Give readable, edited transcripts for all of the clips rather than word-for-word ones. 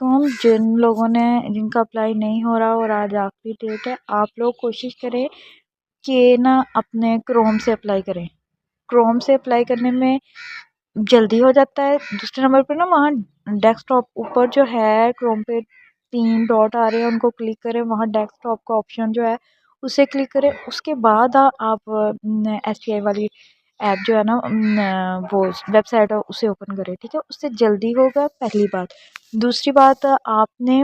वालेकुम। जिन लोगों ने जिनका अप्लाई नहीं हो रहा और आज आखिरी डेट है, आप लोग कोशिश करें कि ना अपने क्रोम से अप्लाई करें। क्रोम से अप्लाई करने में जल्दी हो जाता है। दूसरे नंबर पर ना वहाँ डेस्कटॉप ऊपर जो है क्रोम पे 3 डॉट आ रहे हैं, उनको क्लिक करें। वहाँ डेस्कटॉप का ऑप्शन जो है उसे क्लिक करें। उसके बाद आप STI वाली ऐप जो है ना वो वेबसाइट है उसे ओपन करें। ठीक है, उससे जल्दी होगा, पहली बात। दूसरी बात, आपने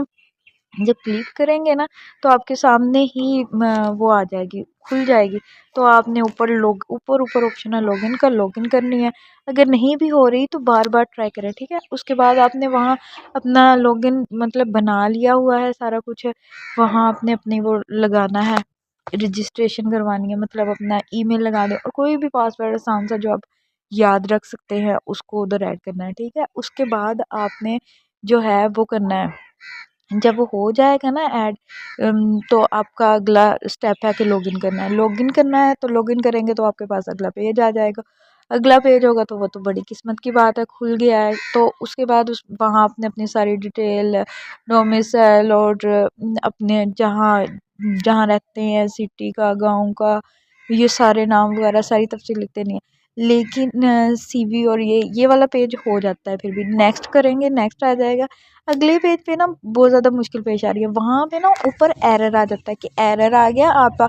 जब क्लिक करेंगे ना तो आपके सामने ही वो आ जाएगी, खुल जाएगी। तो आपने ऊपर ऑप्शन है लॉगिन का, लॉगिन करनी है। अगर नहीं भी हो रही तो बार बार ट्राई करें। ठीक है, उसके बाद आपने वहाँ अपना लॉगिन मतलब बना लिया हुआ है, सारा कुछ है। वहाँ आपने अपनी वो लगाना है, रजिस्ट्रेशन करवानी है, मतलब अपना ईमेल लगा दें और कोई भी पासवर्ड आसान सा जो आप याद रख सकते हैं उसको उधर ऐड करना है। ठीक है, उसके बाद आपने जो है वो करना है। जब वो हो जाएगा ना ऐड, तो आपका अगला स्टेप है कि लॉगिन करना है। लॉगिन करना है तो लॉगिन करेंगे तो आपके पास अगला पेज आ जाएगा। अगला पेज होगा तो वो तो बड़ी किस्मत की बात है, खुल गया है। तो उसके बाद उस वहाँ आपने अपनी सारी डिटेल, डोमिसाइल और अपने जहाँ जहाँ रहते हैं, सिटी का, गांव का, ये सारे नाम वगैरह सारी तफसील लिखते नहीं है। लेकिन CV और ये वाला पेज हो जाता है। फिर भी नेक्स्ट करेंगे, नेक्स्ट आ जाएगा। अगले पेज पे ना बहुत ज़्यादा मुश्किल पेश आ रही है। वहाँ पे ना ऊपर एरर आ जाता है कि एरर आ गया आप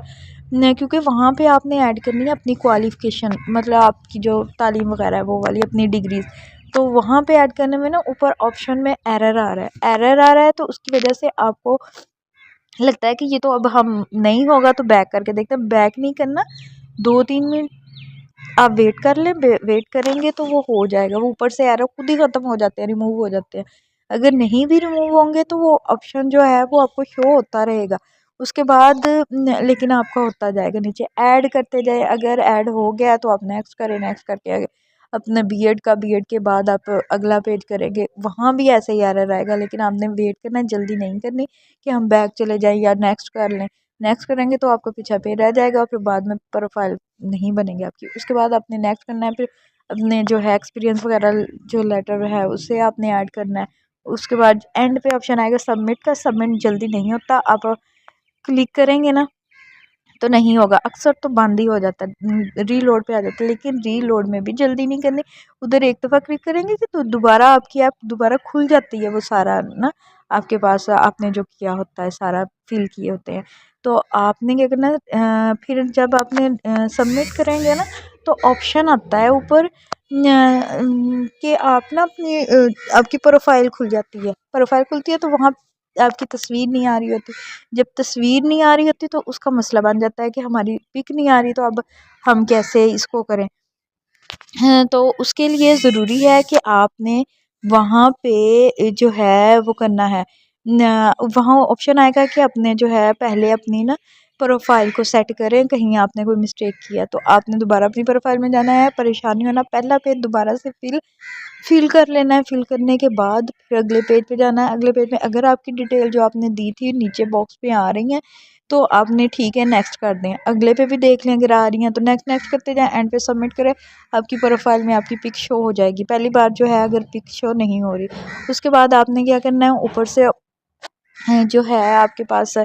न, क्योंकि वहाँ पे आपने ऐड करनी है अपनी क्वालिफ़िकेशन, मतलब आपकी जो तालीम वगैरह है वो वाली अपनी डिग्रीज। तो वहाँ पे ऐड करने में ना ऊपर ऑप्शन में एरर आ रहा है, एरर आ रहा है। तो उसकी वजह से आपको लगता है कि ये तो अब हम नहीं होगा, तो बैक करके देखते हैं। बैक नहीं करना, 2-3 मिनट आप वेट कर लें। वेट करेंगे तो वो हो जाएगा। वो ऊपर से एरर खुद ही ख़त्म हो जाते हैं, रिमूव हो जाते हैं। अगर नहीं भी रिमूव होंगे तो वो ऑप्शन जो है वो आपको शो होता रहेगा। उसके बाद लेकिन आपका होता जाएगा, नीचे ऐड करते जाए। अगर ऐड हो गया तो आप नेक्स्ट करें, नेक्स्ट करके आगे अपना बीएड के बाद आप अगला पेज करेंगे, वहाँ भी ऐसे ही एरर आएगा। लेकिन आपने वेट करना है, जल्दी नहीं करनी कि हम बैक चले जाएं या नेक्स्ट कर लें। नेक्स्ट करेंगे तो आपका पीछा पे रह जाएगा और फिर बाद में प्रोफाइल नहीं बनेगी आपकी। उसके बाद आपने नेक्स्ट करना है। फिर अपने जो है एक्सपीरियंस वगैरह जो लेटर है उसे आपने ऐड करना है। उसके बाद एंड पे ऑप्शन आएगा सबमिट का। सबमिट जल्दी नहीं होता, आप क्लिक करेंगे ना तो नहीं होगा, अक्सर तो बंद ही हो जाता है, रीलोड पे आ जाता है। लेकिन रीलोड में भी जल्दी नहीं करनी। उधर एक दफ़ा क्लिक करेंगे कि तो दोबारा आपकी ऐप दोबारा खुल जाती है। वो सारा ना आपके पास आपने जो किया होता है, सारा फिल किए होते हैं। तो आपने क्या करना है, फिर जब आपने सबमिट करेंगे ना तो ऑप्शन आता है ऊपर कि आप ना अपनी आपकी प्रोफाइल खुल जाती है। प्रोफाइल खुलती है तो वहाँ आपकी तस्वीर नहीं आ रही होती। जब तस्वीर नहीं आ रही होती तो उसका मसला बन जाता है कि हमारी पिक नहीं आ रही, तो अब हम कैसे इसको करें। हाँ, तो उसके लिए ज़रूरी है कि आपने वहाँ पे जो है वो करना है न, वहाँ ऑप्शन आएगा कि अपने जो है पहले अपनी ना प्रोफाइल को सेट करें। कहीं आपने कोई मिस्टेक किया तो आपने दोबारा अपनी प्रोफाइल में जाना है, परेशानी होना, पहला पेज दोबारा से फिल कर लेना है। फिल करने के बाद फिर अगले पेज पे जाना है। अगले पेज में अगर आपकी डिटेल जो आपने दी थी नीचे बॉक्स पे आ रही हैं तो आपने ठीक है नेक्स्ट कर दें। अगले पे भी देख लें अगर आ रही हैं तो नेक्स्ट नेक्स्ट करते जाएं, एंड पे सबमिट करें। आपकी प्रोफाइल में आपकी पिक शो हो जाएगी। पहली बार जो है अगर पिक शो नहीं हो रही, उसके बाद आपने क्या करना है, ऊपर से जो है आपके पास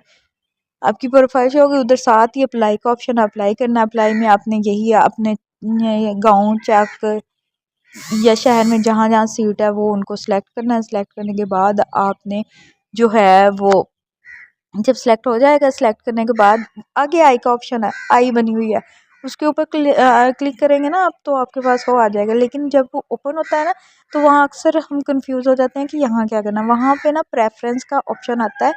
आपकी प्रोफाइल शो होगी, उधर साथ ही अप्लाई का ऑप्शन, अप्लाई करना। अप्लाई में आपने यही अपने गाँव चेक या शहर में जहाँ जहाँ सीट है वो उनको सिलेक्ट करना है। सिलेक्ट करने के बाद आपने जो है वो जब सिलेक्ट हो जाएगा, सिलेक्ट करने के बाद आगे आई का ऑप्शन है, आई बनी हुई है, उसके ऊपर क्लिक करेंगे ना आप तो आपके पास वो आ जाएगा। लेकिन जब वो ओपन होता है ना तो वहाँ अक्सर हम कंफ्यूज हो जाते हैं कि यहाँ क्या करना है। वहाँ पे ना प्रेफरेंस का ऑप्शन आता है।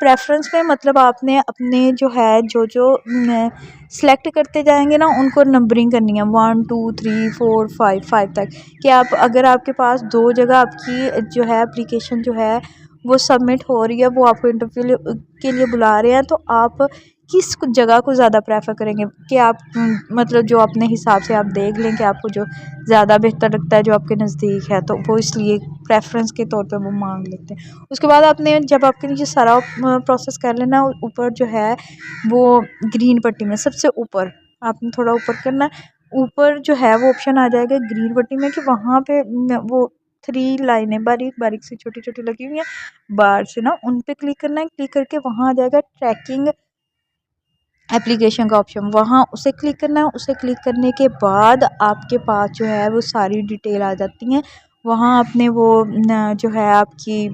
प्रेफरेंस में मतलब आपने अपने जो है जो जो सिलेक्ट करते जाएंगे ना उनको नंबरिंग करनी है, 1 2 3 4 5 तक। कि आप अगर आपके पास 2 जगह आपकी जो है एप्लीकेशन जो है वो सबमिट हो रही है, वो आपको इंटरव्यू के लिए बुला रहे हैं, तो आप किस जगह को ज़्यादा प्रेफर करेंगे कि आप मतलब जो अपने हिसाब से आप देख लें कि आपको जो ज़्यादा बेहतर लगता है, जो आपके नज़दीक है, तो वो इसलिए प्रेफरेंस के तौर पे वो मांग लेते हैं। उसके बाद आपने जब आपके नीचे सारा प्रोसेस कर लेना, ऊपर जो है वो ग्रीन पट्टी में सबसे ऊपर आपने थोड़ा ऊपर करना है। ऊपर जो है वो ऑप्शन आ जाएगा ग्रीन पट्टी में कि वहाँ पे वो 3 लाइनें बारीक बारीक सी छोटी छोटी लगी हुई हैं बाहर से ना, उन पे क्लिक करना है। क्लिक करके वहाँ आ जाएगा ट्रैकिंग एप्लीकेशन का ऑप्शन, वहाँ उसे क्लिक करना है। उसे क्लिक करने के बाद आपके पास जो है वो सारी डिटेल आ जाती हैं। वहाँ आपने वो जो है आपकी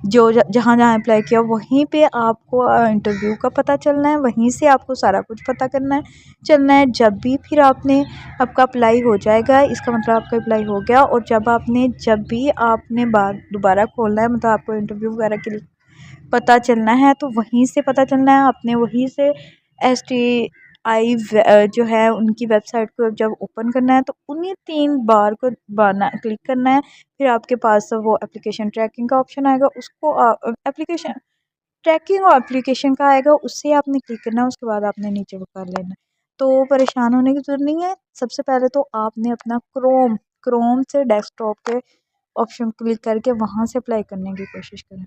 जो जहाँ जहाँ अप्लाई किया वहीं पे आपको इंटरव्यू का पता चलना है, वहीं से आपको सारा कुछ पता करना है चलना है। जब भी फिर आपने आपका अप्लाई हो जाएगा, इसका मतलब आपका अप्लाई हो गया। और जब भी आपने बार दोबारा खोलना है, मतलब आपको इंटरव्यू वगैरह के लिए पता चलना है, तो वहीं से पता चलना है। आपने वहीं से STI जो है उनकी वेबसाइट को जब ओपन करना है तो उन्हीं 3 बार को बारना क्लिक करना है। फिर आपके पास वो एप्लीकेशन ट्रैकिंग का ऑप्शन आएगा, उसको एप्लीकेशन ट्रैकिंग और एप्लीकेशन का आएगा, उससे आपने क्लिक करना है। उसके बाद आपने नीचे वो कर लेना है। तो परेशान होने की ज़रूरत नहीं है। सबसे पहले तो आपने अपना क्रोम क्रोम से डेस्कटॉप पे ऑप्शन क्लिक करके वहाँ से अप्लाई करने की कोशिश करें।